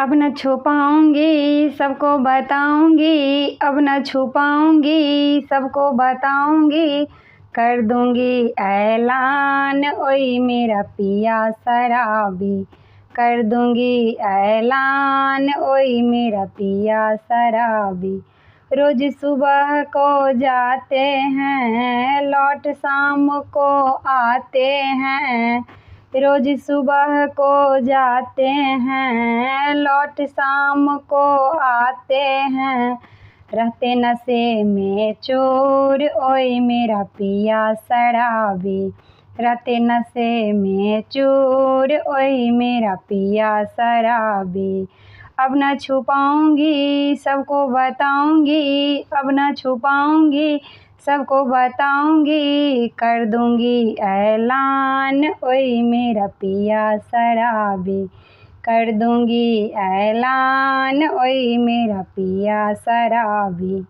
अब न छुपाऊंगी सबको बताऊंगी, अब न छुपाऊंगी सबको बताऊंगी, कर दूंगी ऐलान ओए मेरा पिया शराबी, कर दूंगी ऐलान ओए मेरा पिया शराबी। रोज सुबह को जाते हैं लौट शाम को आते हैं, रोज सुबह को जाते हैं लौट शाम को आते हैं, रहते नशे में चूर ओए मेरा पिया शराबी, रहते नशे में चूर ओए मेरा पिया शराबी। अब न छुपाऊंगी सबको बताऊंगी, अब न छुपाऊंगी सबको बताऊंगी, कर दूंगी ऐलान ओए मेरा पिया शराबी, कर दूंगी ऐलान ओए मेरा पिया शराबी।